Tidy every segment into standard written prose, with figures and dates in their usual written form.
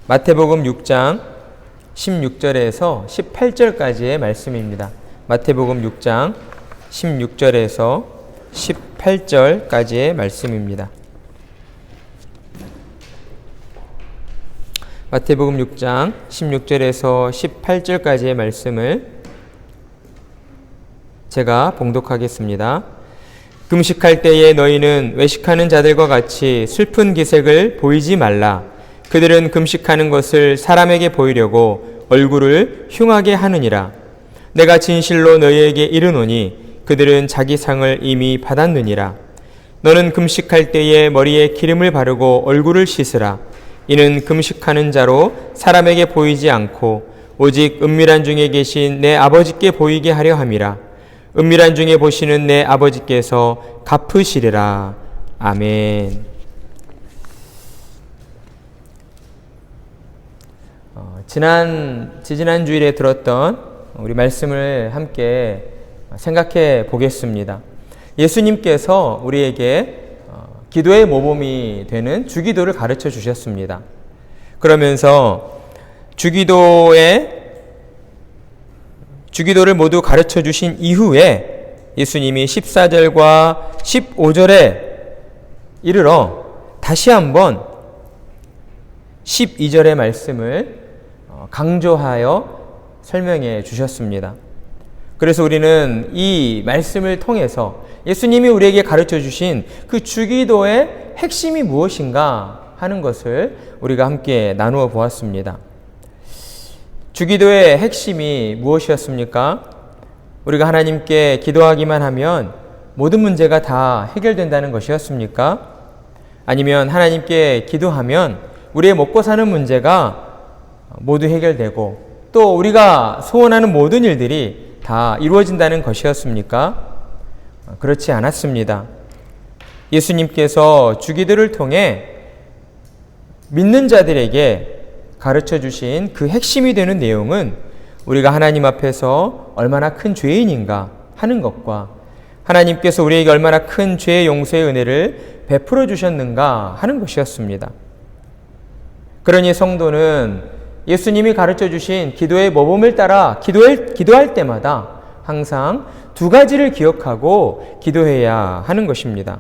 마태복음 6장 16절에서 18절까지의 말씀입니다. 마태복음 6장 16절에서 18절까지의 말씀입니다. 마태복음 6장 16절에서 18절까지의 말씀을 제가 봉독하겠습니다. 금식할 때에 너희는 외식하는 자들과 같이 슬픈 기색을 보이지 말라. 그들은 금식하는 것을 사람에게 보이려고 얼굴을 흉하게 하느니라. 내가 진실로 너희에게 이르노니 그들은 자기 상을 이미 받았느니라. 너는 금식할 때에 머리에 기름을 바르고 얼굴을 씻으라. 이는 금식하는 자로 사람에게 보이지 않고 오직 은밀한 중에 계신 내 아버지께 보이게 하려 함이라. 은밀한 중에 보시는 내 아버지께서 갚으시리라. 아멘. 지난 주일에 들었던 우리 말씀을 함께 생각해 보겠습니다. 예수님께서 우리에게 기도의 모범이 되는 주기도를 가르쳐 주셨습니다. 그러면서 주기도를 모두 가르쳐 주신 이후에 예수님이 14절과 15절에 이르러 다시 한번 12절의 말씀을 강조하여 설명해 주셨습니다. 그래서 우리는 이 말씀을 통해서 예수님이 우리에게 가르쳐 주신 그 주기도의 핵심이 무엇인가 하는 것을 우리가 함께 나누어 보았습니다. 주기도의 핵심이 무엇이었습니까? 우리가 하나님께 기도하기만 하면 모든 문제가 다 해결된다는 것이었습니까? 아니면 하나님께 기도하면 우리의 먹고 사는 문제가 모두 해결되고 또 우리가 소원하는 모든 일들이 다 이루어진다는 것이었습니까? 그렇지 않았습니다. 예수님께서 주기도를 통해 믿는 자들에게 가르쳐 주신 그 핵심이 되는 내용은 우리가 하나님 앞에서 얼마나 큰 죄인인가 하는 것과 하나님께서 우리에게 얼마나 큰 죄의 용서의 은혜를 베풀어 주셨는가 하는 것이었습니다. 그러니 성도는 예수님이 가르쳐 주신 기도의 모범을 따라 기도할 때마다 항상 두 가지를 기억하고 기도해야 하는 것입니다.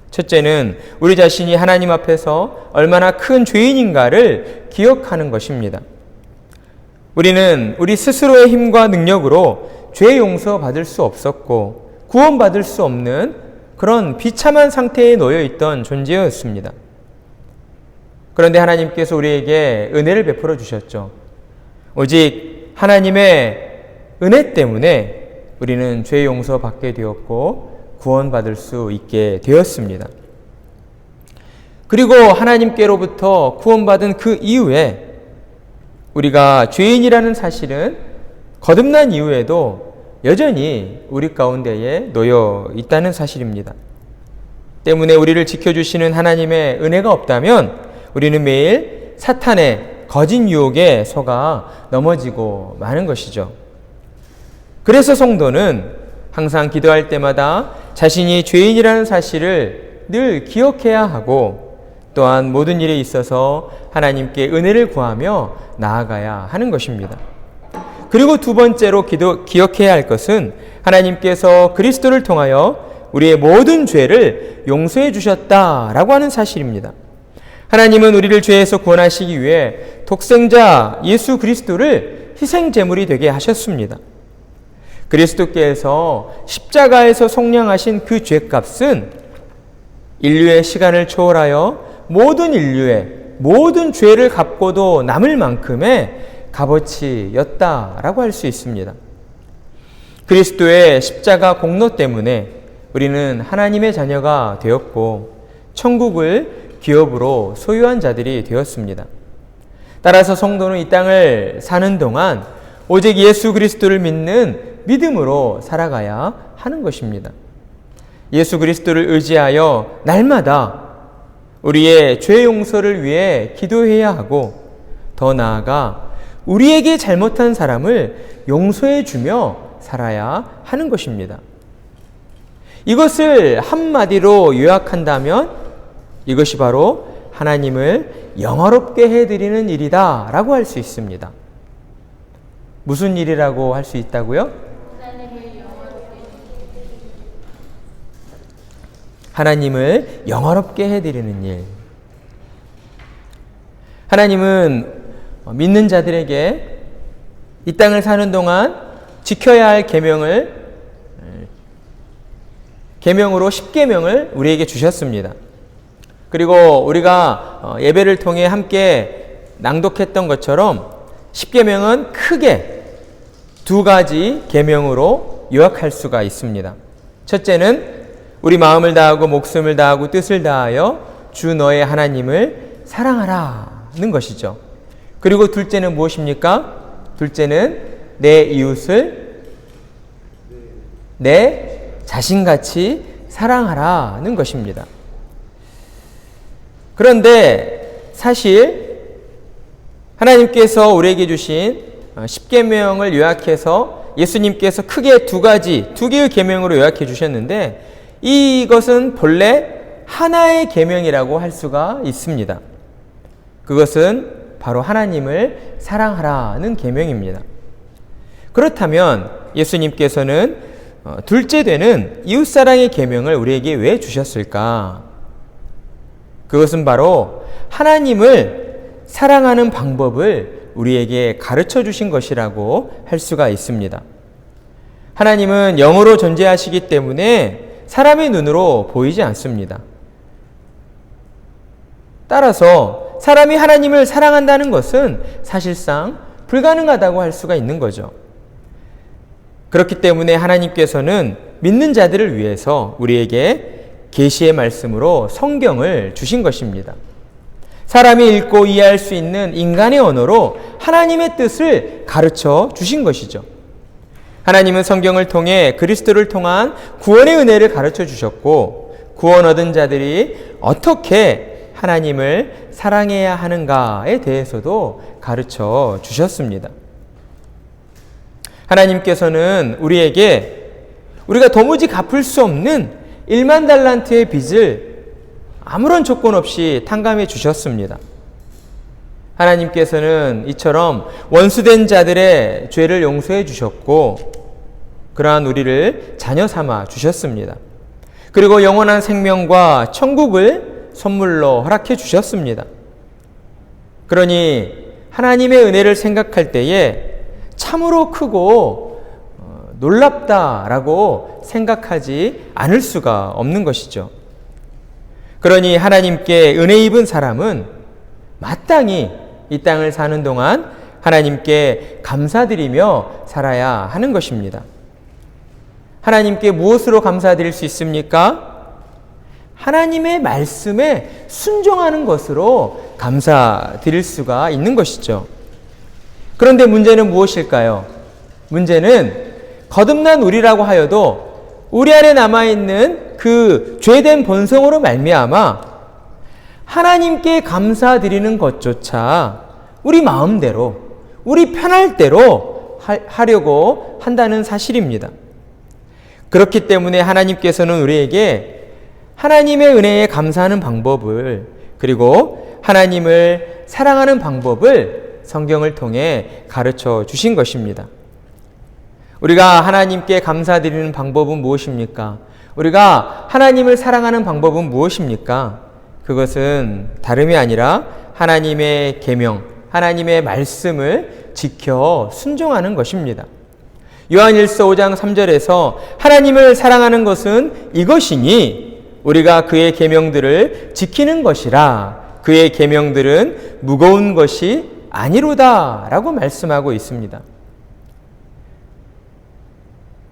첫째는 우리 자신이 하나님 앞에서 얼마나 큰 죄인인가를 기억하는 것입니다. 우리는 우리 스스로의 힘과 능력으로 죄 용서받을 수 없었고 구원받을 수 없는 그런 비참한 상태에 놓여 있던 존재였습니다. 그런데 하나님께서 우리에게 은혜를 베풀어 주셨죠. 오직 하나님의 은혜 때문에 우리는 죄 용서받게 되었고 구원받을 수 있게 되었습니다. 그리고 하나님께로부터 구원받은 그 이후에 우리가 죄인이라는 사실은 거듭난 이후에도 여전히 우리 가운데에 놓여 있다는 사실입니다. 때문에 우리를 지켜주시는 하나님의 은혜가 없다면 우리는 매일 사탄의 거짓 유혹에 속아 넘어지고 마는 것이죠. 그래서 성도는 항상 기도할 때마다 자신이 죄인이라는 사실을 늘 기억해야 하고 또한 모든 일에 있어서 하나님께 은혜를 구하며 나아가야 하는 것입니다. 그리고 두 번째로 기억해야 할 것은 하나님께서 그리스도를 통하여 우리의 모든 죄를 용서해 주셨다라고 하는 사실입니다. 하나님은 우리를 죄에서 구원하시기 위해 독생자 예수 그리스도를 희생 제물이 되게 하셨습니다. 그리스도께서 십자가에서 속량하신 그 죄값은 인류의 시간을 초월하여 모든 인류의 모든 죄를 갚고도 남을 만큼의 값어치였다라고 할 수 있습니다. 그리스도의 십자가 공로 때문에 우리는 하나님의 자녀가 되었고 천국을 기업으로 소유한 자들이 되었습니다. 따라서 성도는 이 땅을 사는 동안 오직 예수 그리스도를 믿는 믿음으로 살아가야 하는 것입니다. 예수 그리스도를 의지하여 날마다 우리의 죄 용서를 위해 기도해야 하고 더 나아가 우리에게 잘못한 사람을 용서해 주며 살아야 하는 것입니다. 이것을 한마디로 요약한다면 이것이 바로 하나님을 영화롭게 해드리는 일이다 라고 할 수 있습니다. 무슨 일이라고 할 수 있다고요? 하나님을 영화롭게 해드리는 일. 하나님은 믿는 자들에게 이 땅을 사는 동안 지켜야 할 계명으로 10계명을 우리에게 주셨습니다. 그리고 우리가 예배를 통해 함께 낭독했던 것처럼 10계명은 크게 두 가지 계명으로 요약할 수가 있습니다. 첫째는 우리 마음을 다하고 목숨을 다하고 뜻을 다하여 주 너의 하나님을 사랑하라는 것이죠. 그리고 둘째는 무엇입니까? 둘째는 내 이웃을 내 자신같이 사랑하라는 것입니다. 그런데 사실 하나님께서 우리에게 주신 10계명을 요약해서 예수님께서 크게 두 개의 계명으로 요약해 주셨는데 이것은 본래 하나의 계명이라고 할 수가 있습니다. 그것은 바로 하나님을 사랑하라는 계명입니다. 그렇다면 예수님께서는 둘째 되는 이웃사랑의 계명을 우리에게 왜 주셨을까? 그것은 바로 하나님을 사랑하는 방법을 우리에게 가르쳐 주신 것이라고 할 수가 있습니다. 하나님은 영으로 존재하시기 때문에 사람의 눈으로 보이지 않습니다. 따라서 사람이 하나님을 사랑한다는 것은 사실상 불가능하다고 할 수가 있는 거죠. 그렇기 때문에 하나님께서는 믿는 자들을 위해서 우리에게 계시의 말씀으로 성경을 주신 것입니다. 사람이 읽고 이해할 수 있는 인간의 언어로 하나님의 뜻을 가르쳐 주신 것이죠. 하나님은 성경을 통해 그리스도를 통한 구원의 은혜를 가르쳐 주셨고 구원 얻은 자들이 어떻게 하나님을 사랑해야 하는가에 대해서도 가르쳐 주셨습니다. 하나님께서는 우리에게 우리가 도무지 갚을 수 없는 1만 달란트의 빚을 아무런 조건 없이 탕감해 주셨습니다. 하나님께서는 이처럼 원수된 자들의 죄를 용서해 주셨고 그러한 우리를 자녀 삼아 주셨습니다. 그리고 영원한 생명과 천국을 선물로 허락해 주셨습니다. 그러니 하나님의 은혜를 생각할 때에 참으로 크고 놀랍다라고 생각하지 않을 수가 없는 것이죠. 그러니 하나님께 은혜 입은 사람은 마땅히 이 땅을 사는 동안 하나님께 감사드리며 살아야 하는 것입니다. 하나님께 무엇으로 감사드릴 수 있습니까? 하나님의 말씀에 순종하는 것으로 감사드릴 수가 있는 것이죠. 그런데 문제는 무엇일까요? 문제는 거듭난 우리라고 하여도 우리 안에 남아있는 그 죄된 본성으로 말미암아 하나님께 감사드리는 것조차 우리 마음대로, 우리 편할 대로 하려고 한다는 사실입니다. 그렇기 때문에 하나님께서는 우리에게 하나님의 은혜에 감사하는 방법을 그리고 하나님을 사랑하는 방법을 성경을 통해 가르쳐 주신 것입니다. 우리가 하나님께 감사드리는 방법은 무엇입니까? 우리가 하나님을 사랑하는 방법은 무엇입니까? 그것은 다름이 아니라 하나님의 계명, 하나님의 말씀을 지켜 순종하는 것입니다. 요한일서 5장 3절에서 하나님을 사랑하는 것은 이것이니 우리가 그의 계명들을 지키는 것이라 그의 계명들은 무거운 것이 아니로다 라고 말씀하고 있습니다.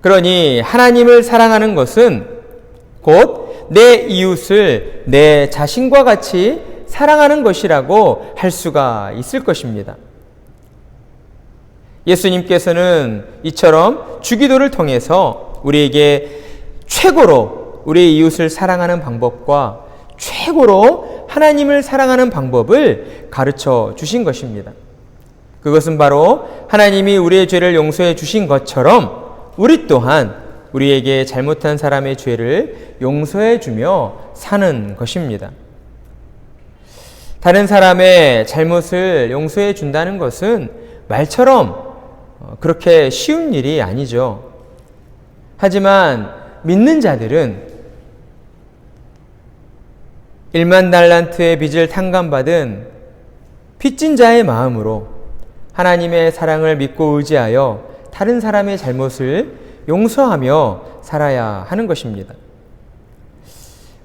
그러니 하나님을 사랑하는 것은 곧 내 이웃을 내 자신과 같이 사랑하는 것이라고 할 수가 있을 것입니다. 예수님께서는 이처럼 주기도를 통해서 우리에게 최고로 우리의 이웃을 사랑하는 방법과 최고로 하나님을 사랑하는 방법을 가르쳐 주신 것입니다. 그것은 바로 하나님이 우리의 죄를 용서해 주신 것처럼 우리 또한 우리에게 잘못한 사람의 죄를 용서해 주며 사는 것입니다. 다른 사람의 잘못을 용서해 준다는 것은 말처럼 그렇게 쉬운 일이 아니죠. 하지만 믿는 자들은 1만 달란트의 빚을 탕감받은 빚진 자의 마음으로 하나님의 사랑을 믿고 의지하여 다른 사람의 잘못을 용서하며 살아야 하는 것입니다.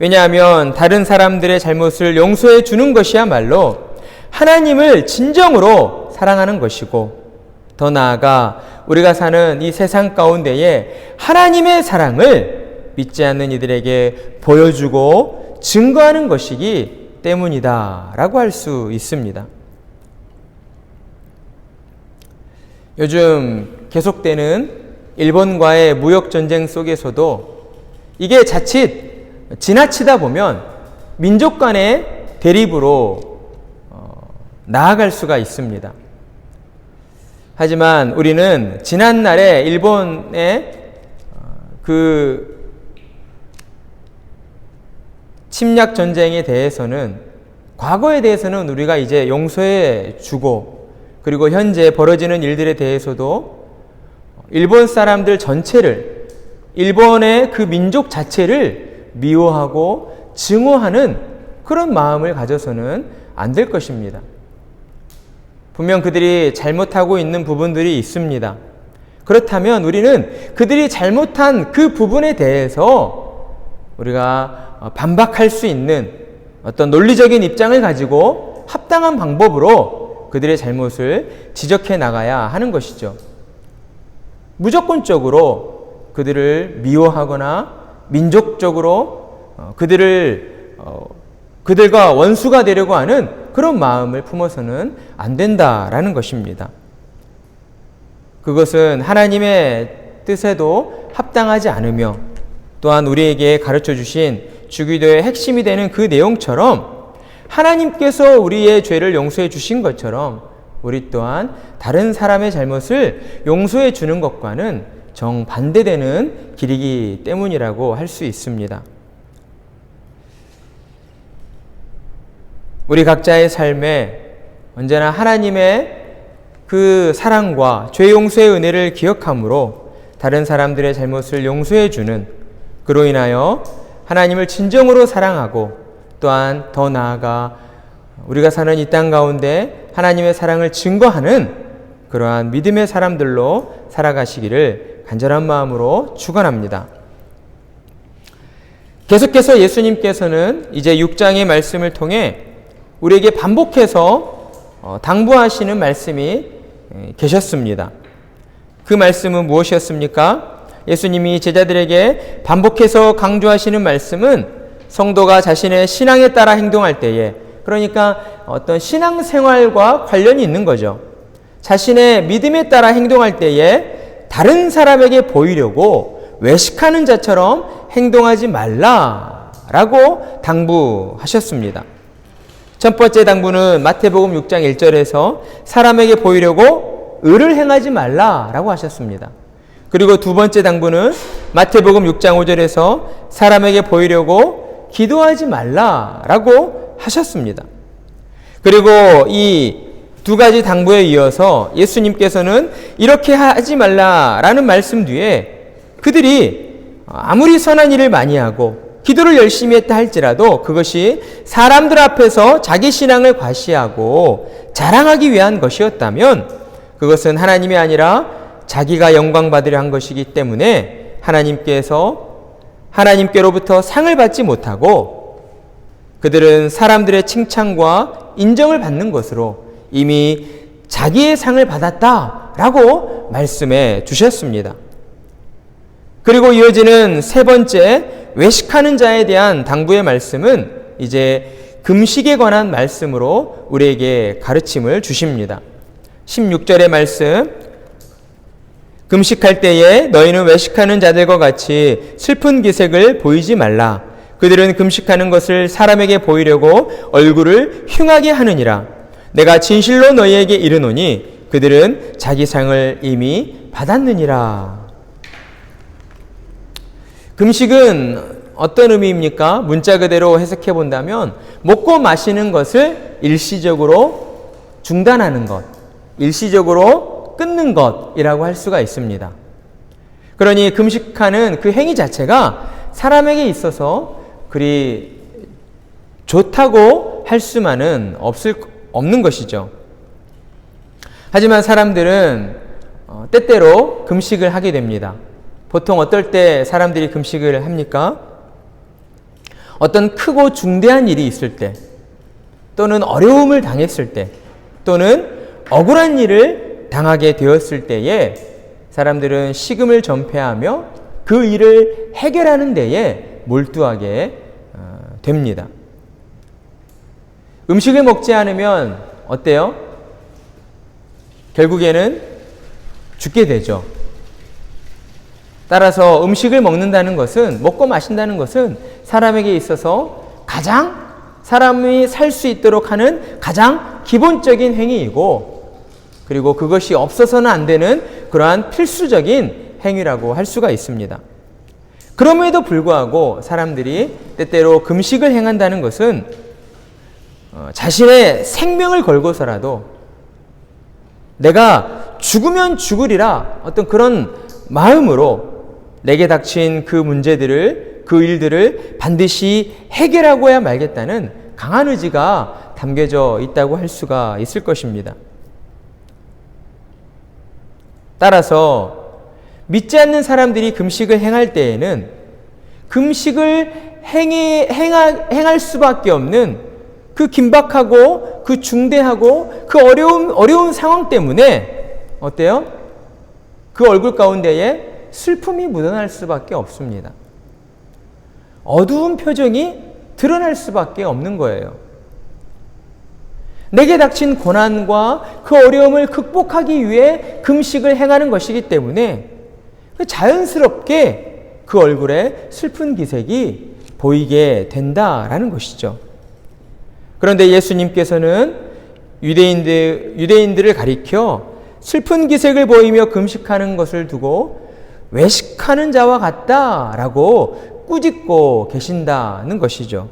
왜냐하면 다른 사람들의 잘못을 용서해 주는 것이야말로 하나님을 진정으로 사랑하는 것이고, 더 나아가 우리가 사는 이 세상 가운데에 하나님의 사랑을 믿지 않는 이들에게 보여주고 증거하는 것이기 때문이다 라고 할 수 있습니다. 요즘 계속되는 일본과의 무역전쟁 속에서도 이게 자칫 지나치다 보면 민족 간의 대립으로 나아갈 수가 있습니다. 하지만 우리는 지난날에 일본의 그 침략 전쟁에 대해서는, 과거에 대해서는 우리가 이제 용서해 주고, 그리고 현재 벌어지는 일들에 대해서도 일본 사람들 전체를, 일본의 그 민족 자체를 미워하고 증오하는 그런 마음을 가져서는 안 될 것입니다. 분명 그들이 잘못하고 있는 부분들이 있습니다. 그렇다면 우리는 그들이 잘못한 그 부분에 대해서 우리가 반박할 수 있는 어떤 논리적인 입장을 가지고 합당한 방법으로 그들의 잘못을 지적해 나가야 하는 것이죠. 무조건적으로 그들을 미워하거나 민족적으로 그들과 원수가 되려고 하는 그런 마음을 품어서는 안 된다라는 것입니다. 그것은 하나님의 뜻에도 합당하지 않으며, 또한 우리에게 가르쳐 주신 주기도의 핵심이 되는 그 내용처럼 하나님께서 우리의 죄를 용서해 주신 것처럼 우리 또한 다른 사람의 잘못을 용서해 주는 것과는 정반대되는 길이기 때문이라고 할 수 있습니다. 우리 각자의 삶에 언제나 하나님의 그 사랑과 죄 용서의 은혜를 기억함으로 다른 사람들의 잘못을 용서해 주는, 그로 인하여 하나님을 진정으로 사랑하고 또한 더 나아가 우리가 사는 이 땅 가운데 하나님의 사랑을 증거하는 그러한 믿음의 사람들로 살아가시기를 간절한 마음으로 축원합니다. 계속해서 예수님께서는 이제 6장의 말씀을 통해 우리에게 반복해서 당부하시는 말씀이 계셨습니다. 그 말씀은 무엇이었습니까? 예수님이 제자들에게 반복해서 강조하시는 말씀은 성도가 자신의 신앙에 따라 행동할 때에, 그러니까 어떤 신앙생활과 관련이 있는 거죠. 자신의 믿음에 따라 행동할 때에 다른 사람에게 보이려고 외식하는 자처럼 행동하지 말라라고 당부하셨습니다. 첫 번째 당부는 마태복음 6장 1절에서 사람에게 보이려고 의를 행하지 말라라고 하셨습니다. 그리고 두 번째 당부는 마태복음 6장 5절에서 사람에게 보이려고 기도하지 말라라고 하셨습니다. 그리고 이 두 가지 당부에 이어서 예수님께서는 이렇게 하지 말라라는 말씀 뒤에 그들이 아무리 선한 일을 많이 하고 기도를 열심히 했다 할지라도 그것이 사람들 앞에서 자기 신앙을 과시하고 자랑하기 위한 것이었다면 그것은 하나님이 아니라 자기가 영광 받으려 한 것이기 때문에 하나님께로부터 상을 받지 못하고 그들은 사람들의 칭찬과 인정을 받는 것으로 이미 자기의 상을 받았다라고 말씀해 주셨습니다. 그리고 이어지는 세 번째 외식하는 자에 대한 당부의 말씀은 이제 금식에 관한 말씀으로 우리에게 가르침을 주십니다. 16절의 말씀, 금식할 때에 너희는 외식하는 자들과 같이 슬픈 기색을 보이지 말라. 그들은 금식하는 것을 사람에게 보이려고 얼굴을 흉하게 하느니라. 내가 진실로 너희에게 이르노니 그들은 자기 상을 이미 받았느니라. 금식은 어떤 의미입니까? 문자 그대로 해석해 본다면 먹고 마시는 것을 일시적으로 중단하는 것, 일시적으로 끊는 것이라고 할 수가 있습니다. 그러니 금식하는 그 행위 자체가 사람에게 있어서 그리 좋다고 할 수만은 없는 것이죠. 하지만 사람들은 때때로 금식을 하게 됩니다. 보통 어떨 때 사람들이 금식을 합니까? 어떤 크고 중대한 일이 있을 때, 또는 어려움을 당했을 때, 또는 억울한 일을 당하게 되었을 때에 사람들은 식음을 전폐하며 그 일을 해결하는 데에 몰두하게 됩니다. 음식을 먹지 않으면 어때요? 결국에는 죽게 되죠. 따라서 음식을 먹는다는 것은, 먹고 마신다는 것은 사람에게 있어서 가장 사람이 살 수 있도록 하는 가장 기본적인 행위이고, 그리고 그것이 없어서는 안 되는 그러한 필수적인 행위라고 할 수가 있습니다. 그럼에도 불구하고 사람들이 때때로 금식을 행한다는 것은 자신의 생명을 걸고서라도 내가 죽으면 죽으리라 어떤 그런 마음으로 내게 닥친 그 문제들을, 그 일들을 반드시 해결하고야 말겠다는 강한 의지가 담겨져 있다고 할 수가 있을 것입니다. 따라서 믿지 않는 사람들이 금식을 행할 때에는 금식을 행할 수밖에 없는 그 긴박하고 그 중대하고 그 어려운 상황 때문에 어때요? 그 얼굴 가운데에 슬픔이 묻어날 수밖에 없습니다. 어두운 표정이 드러날 수밖에 없는 거예요. 내게 닥친 고난과 그 어려움을 극복하기 위해 금식을 행하는 것이기 때문에 자연스럽게 그 얼굴에 슬픈 기색이 보이게 된다라는 것이죠. 그런데 예수님께서는 유대인들을 가리켜 슬픈 기색을 보이며 금식하는 것을 두고 외식하는 자와 같다라고 꾸짖고 계신다는 것이죠.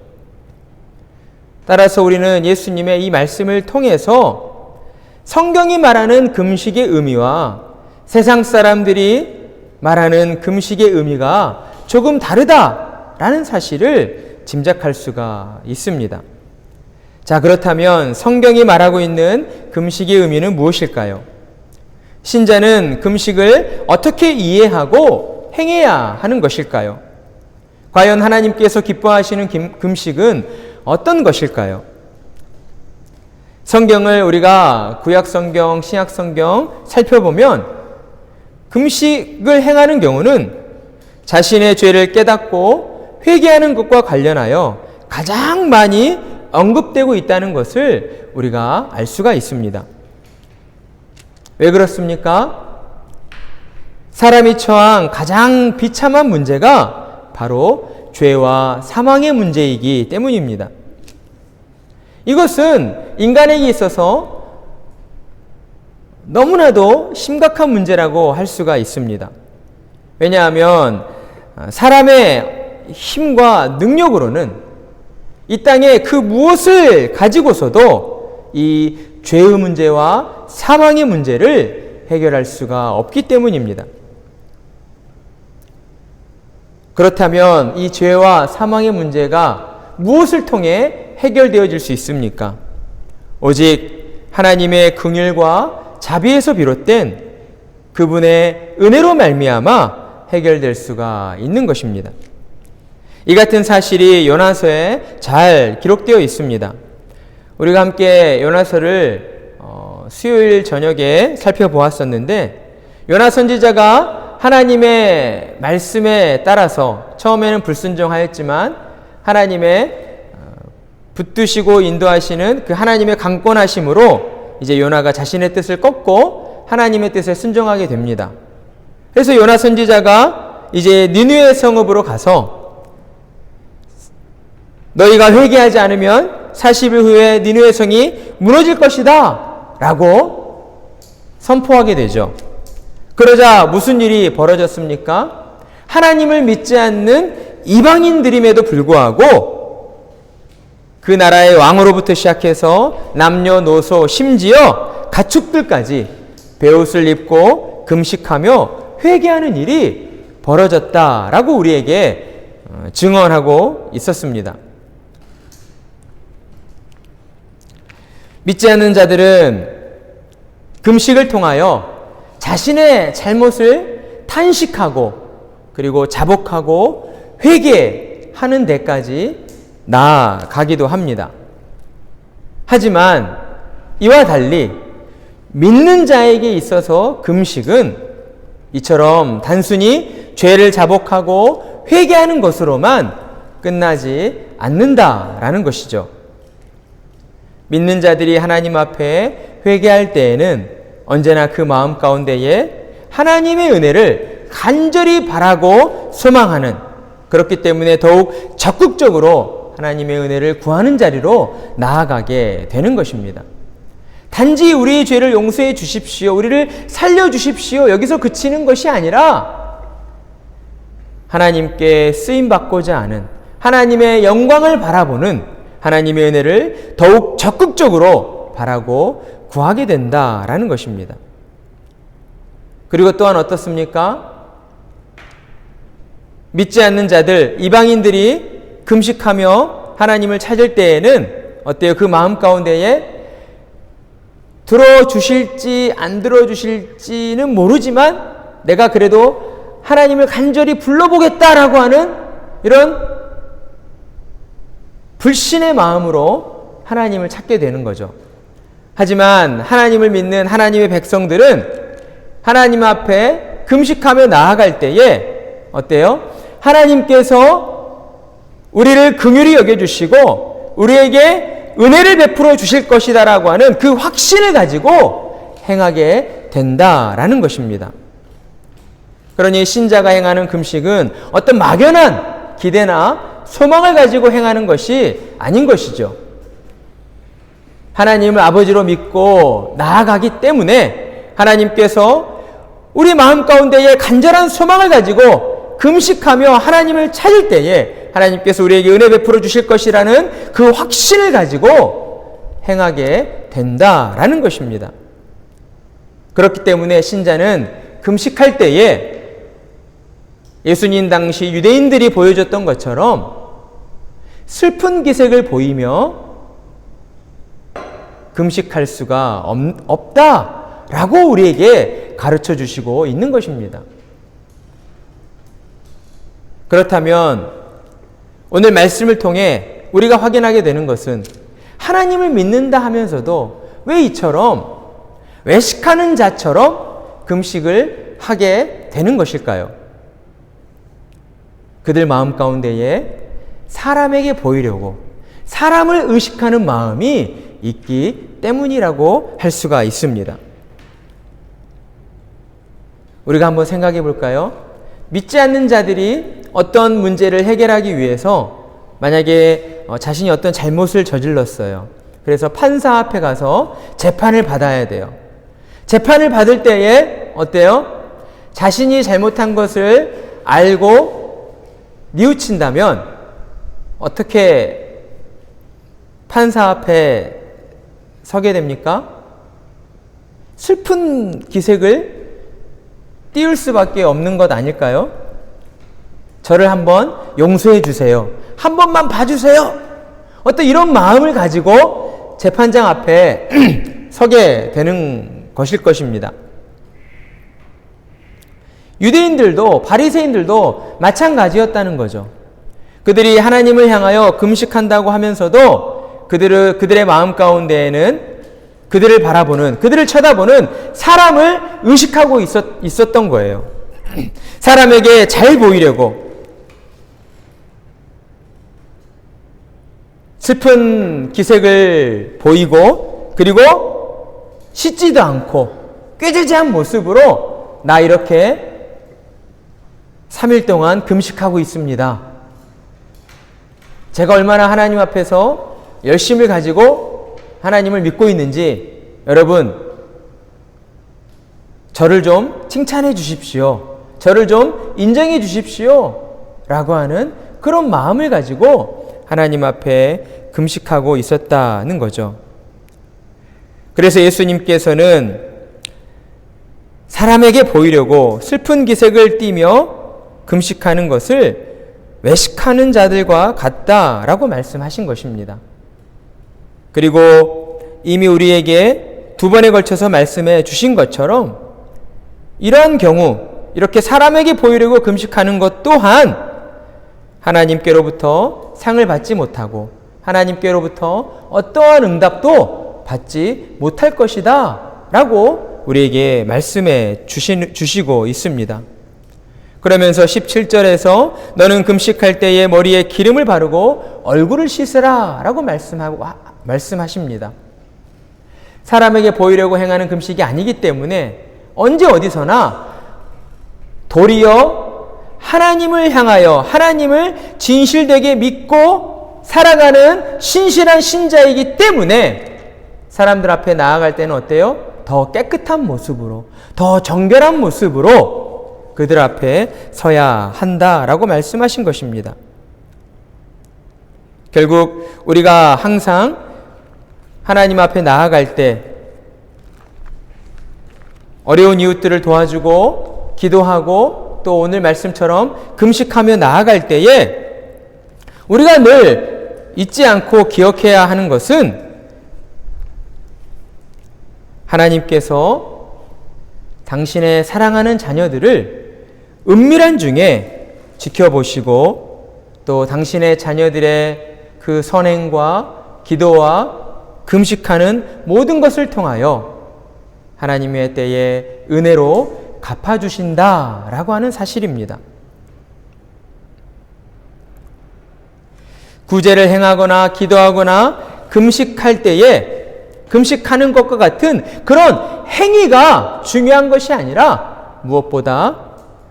따라서 우리는 예수님의 이 말씀을 통해서 성경이 말하는 금식의 의미와 세상 사람들이 말하는 금식의 의미가 조금 다르다라는 사실을 짐작할 수가 있습니다. 자, 그렇다면 성경이 말하고 있는 금식의 의미는 무엇일까요? 신자는 금식을 어떻게 이해하고 행해야 하는 것일까요? 과연 하나님께서 기뻐하시는 금식은 어떤 것일까요? 성경을 우리가 구약성경, 신약성경 살펴보면 금식을 행하는 경우는 자신의 죄를 깨닫고 회개하는 것과 관련하여 가장 많이 언급되고 있다는 것을 우리가 알 수가 있습니다. 왜 그렇습니까? 사람이 처한 가장 비참한 문제가 바로 죄와 사망의 문제이기 때문입니다. 이것은 인간에게 있어서 너무나도 심각한 문제라고 할 수가 있습니다. 왜냐하면 사람의 힘과 능력으로는 이 땅에 그 무엇을 가지고서도 이 죄의 문제와 사망의 문제를 해결할 수가 없기 때문입니다. 그렇다면 이 죄와 사망의 문제가 무엇을 통해 해결되어질 수 있습니까? 오직 하나님의 긍휼과 자비에서 비롯된 그분의 은혜로 말미암아 해결될 수가 있는 것입니다. 이 같은 사실이 요나서에 잘 기록되어 있습니다. 우리가 함께 요나서를 수요일 저녁에 살펴보았었는데, 요나 선지자가 하나님의 말씀에 따라서 처음에는 불순종하였지만 하나님의 붙드시고 인도하시는 그 하나님의 강권하심으로 이제 요나가 자신의 뜻을 꺾고 하나님의 뜻에 순종하게 됩니다. 그래서 요나 선지자가 이제 니느웨 성읍으로 가서 너희가 회개하지 않으면 40일 후에 니느웨 성이 무너질 것이다 라고 선포하게 되죠. 그러자 무슨 일이 벌어졌습니까? 하나님을 믿지 않는 이방인들임에도 불구하고 그 나라의 왕으로부터 시작해서 남녀노소 심지어 가축들까지 베옷을 입고 금식하며 회개하는 일이 벌어졌다라고 우리에게 증언하고 있었습니다. 믿지 않는 자들은 금식을 통하여 자신의 잘못을 탄식하고 그리고 자복하고 회개하는 데까지 나아가기도 합니다. 하지만 이와 달리 믿는 자에게 있어서 금식은 이처럼 단순히 죄를 자복하고 회개하는 것으로만 끝나지 않는다라는 것이죠. 믿는 자들이 하나님 앞에 회개할 때에는 언제나 그 마음 가운데에 하나님의 은혜를 간절히 바라고 소망하는, 그렇기 때문에 더욱 적극적으로 하나님의 은혜를 구하는 자리로 나아가게 되는 것입니다. 단지 우리의 죄를 용서해 주십시오, 우리를 살려 주십시오, 여기서 그치는 것이 아니라 하나님께 쓰임받고자 하는, 하나님의 영광을 바라보는 하나님의 은혜를 더욱 적극적으로 바라고 구하게 된다라는 것입니다. 그리고 또한 어떻습니까? 믿지 않는 자들, 이방인들이 금식하며 하나님을 찾을 때에는 어때요? 그 마음 가운데에 들어주실지 안 들어주실지는 모르지만 내가 그래도 하나님을 간절히 불러보겠다라고 하는 이런 불신의 마음으로 하나님을 찾게 되는 거죠. 하지만 하나님을 믿는 하나님의 백성들은 하나님 앞에 금식하며 나아갈 때에 어때요? 하나님께서 우리를 긍휼히 여겨주시고 우리에게 은혜를 베풀어 주실 것이다라고 하는 그 확신을 가지고 행하게 된다라는 것입니다. 그러니 신자가 행하는 금식은 어떤 막연한 기대나 소망을 가지고 행하는 것이 아닌 것이죠. 하나님을 아버지로 믿고 나아가기 때문에 하나님께서 우리 마음 가운데에 간절한 소망을 가지고 금식하며 하나님을 찾을 때에 하나님께서 우리에게 은혜 베풀어 주실 것이라는 그 확신을 가지고 행하게 된다라는 것입니다. 그렇기 때문에 신자는 금식할 때에 예수님 당시 유대인들이 보여줬던 것처럼 슬픈 기색을 보이며 금식할 수가 없다라고 우리에게 가르쳐 주시고 있는 것입니다. 그렇다면 오늘 말씀을 통해 우리가 확인하게 되는 것은 하나님을 믿는다 하면서도 왜 이처럼 외식하는 자처럼 금식을 하게 되는 것일까요? 그들 마음 가운데에 사람에게 보이려고 사람을 의식하는 마음이 있기 때문이라고 할 수가 있습니다. 우리가 한번 생각해 볼까요? 믿지 않는 자들이 어떤 문제를 해결하기 위해서 만약에 자신이 어떤 잘못을 저질렀어요. 그래서 판사 앞에 가서 재판을 받아야 돼요. 재판을 받을 때에 어때요? 자신이 잘못한 것을 알고 뉘우친다면 어떻게 판사 앞에 서게 됩니까? 슬픈 기색을 띄울 수밖에 없는 것 아닐까요? 저를 한번 용서해 주세요. 한 번만 봐주세요. 어떤 이런 마음을 가지고 재판장 앞에 서게 되는 것일 것입니다. 유대인들도 바리새인들도 마찬가지였다는 거죠. 그들이 하나님을 향하여 금식한다고 하면서도 그들의 마음 가운데에는 그들을 바라보는, 그들을 쳐다보는 사람을 의식하고 있었던 거예요. 사람에게 잘 보이려고 슬픈 기색을 보이고 그리고 씻지도 않고 꾀죄죄한 모습으로 나 이렇게 3일 동안 금식하고 있습니다. 제가 얼마나 하나님 앞에서 열심을 가지고 하나님을 믿고 있는지 여러분 저를 좀 칭찬해 주십시오. 저를 좀 인정해 주십시오. 라고 하는 그런 마음을 가지고 하나님 앞에 금식하고 있었다는 거죠. 그래서 예수님께서는 사람에게 보이려고 슬픈 기색을 띠며 금식하는 것을 외식하는 자들과 같다라고 말씀하신 것입니다. 그리고 이미 우리에게 두 번에 걸쳐서 말씀해 주신 것처럼 이러한 경우 이렇게 사람에게 보이려고 금식하는 것 또한 하나님께로부터 상을 받지 못하고 하나님께로부터 어떠한 응답도 받지 못할 것이다 라고 우리에게 말씀해 주시고 있습니다. 그러면서 17절에서 너는 금식할 때에 머리에 기름을 바르고 얼굴을 씻으라 라고 말씀하십니다. 사람에게 보이려고 행하는 금식이 아니기 때문에 언제 어디서나 도리어 하나님을 향하여 하나님을 진실되게 믿고 살아가는 신실한 신자이기 때문에 사람들 앞에 나아갈 때는 어때요? 더 깨끗한 모습으로, 더 정결한 모습으로 그들 앞에 서야 한다라고 말씀하신 것입니다. 결국 우리가 항상 하나님 앞에 나아갈 때 어려운 이웃들을 도와주고 기도하고 또 오늘 말씀처럼 금식하며 나아갈 때에 우리가 늘 잊지 않고 기억해야 하는 것은 하나님께서 당신의 사랑하는 자녀들을 은밀한 중에 지켜보시고 또 당신의 자녀들의 그 선행과 기도와 금식하는 모든 것을 통하여 하나님의 때에 은혜로 갚아주신다라고 하는 사실입니다. 구제를 행하거나 기도하거나 금식할 때에 금식하는 것과 같은 그런 행위가 중요한 것이 아니라 무엇보다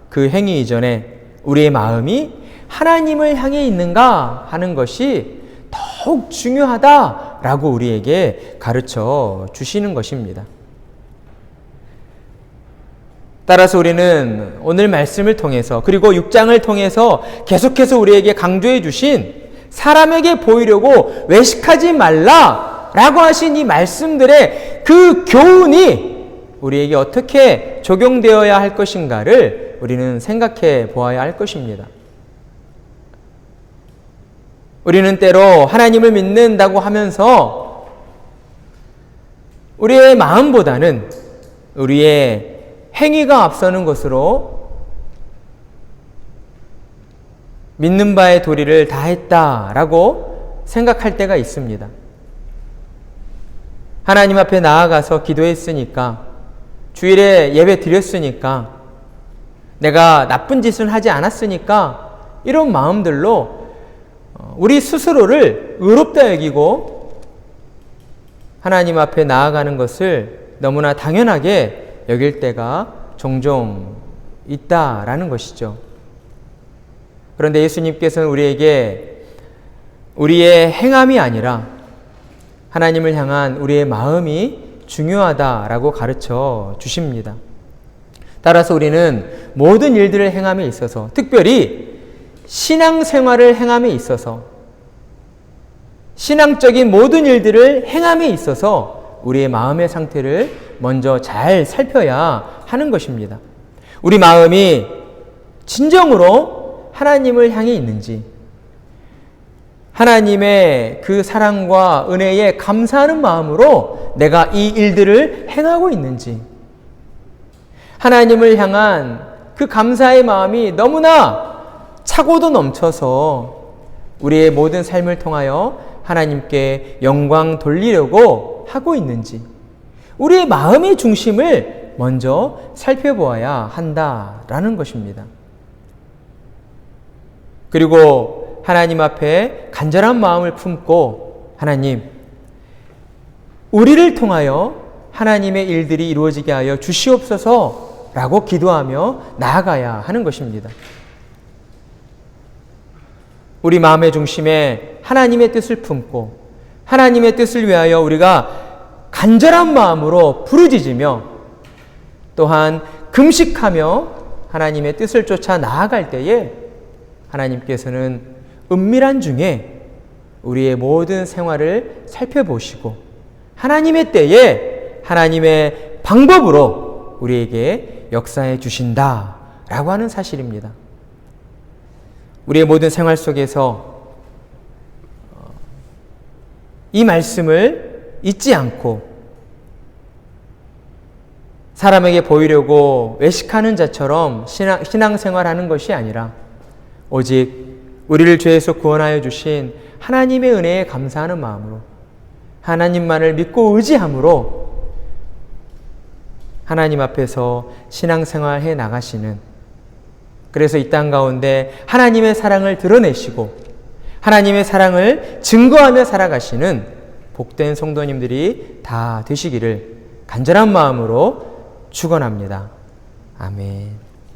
그 행위 이전에 우리의 마음이 하나님을 향해 있는가 하는 것이 더욱 중요하다라고 우리에게 가르쳐 주시는 것입니다. 따라서 우리는 오늘 말씀을 통해서 그리고 6장을 통해서 계속해서 우리에게 강조해 주신 사람에게 보이려고 외식하지 말라라고 하신 이 말씀들의 그 교훈이 우리에게 어떻게 적용되어야 할 것인가를 우리는 생각해 보아야 할 것입니다. 우리는 때로 하나님을 믿는다고 하면서 우리의 마음보다는 우리의 행위가 앞서는 것으로 믿는 바의 도리를 다했다라고 생각할 때가 있습니다. 하나님 앞에 나아가서 기도했으니까, 주일에 예배 드렸으니까, 내가 나쁜 짓은 하지 않았으니까 이런 마음들로 우리 스스로를 의롭다 여기고 하나님 앞에 나아가는 것을 너무나 당연하게 여길 때가 종종 있다라는 것이죠. 그런데 예수님께서는 우리에게 우리의 행함이 아니라 하나님을 향한 우리의 마음이 중요하다라고 가르쳐 주십니다. 따라서 우리는 모든 일들을 행함에 있어서, 특별히 신앙생활을 행함에 있어서, 신앙적인 모든 일들을 행함에 있어서 우리의 마음의 상태를 먼저 잘 살펴야 하는 것입니다. 우리 마음이 진정으로 하나님을 향해 있는지, 하나님의 그 사랑과 은혜에 감사하는 마음으로 내가 이 일들을 행하고 있는지, 하나님을 향한 그 감사의 마음이 너무나 차고도 넘쳐서 우리의 모든 삶을 통하여 하나님께 영광 돌리려고 하고 있는지, 우리의 마음의 중심을 먼저 살펴보아야 한다라는 것입니다. 그리고 하나님 앞에 간절한 마음을 품고, 하나님, 우리를 통하여 하나님의 일들이 이루어지게 하여 주시옵소서라고 기도하며 나아가야 하는 것입니다. 우리 마음의 중심에 하나님의 뜻을 품고 하나님의 뜻을 위하여 우리가 간절한 마음으로 부르짖으며 또한 금식하며 하나님의 뜻을 쫓아 나아갈 때에 하나님께서는 은밀한 중에 우리의 모든 생활을 살펴보시고 하나님의 때에 하나님의 방법으로 우리에게 역사해 주신다라고 하는 사실입니다. 우리의 모든 생활 속에서 이 말씀을 잊지 않고 사람에게 보이려고 외식하는 자처럼 신앙생활하는 것이 아니라 오직 우리를 죄에서 구원하여 주신 하나님의 은혜에 감사하는 마음으로 하나님만을 믿고 의지함으로 하나님 앞에서 신앙생활해 나가시는, 그래서 이 땅 가운데 하나님의 사랑을 드러내시고 하나님의 사랑을 증거하며 살아가시는 복된 성도님들이 다 되시기를 간절한 마음으로 축원합니다. 아멘.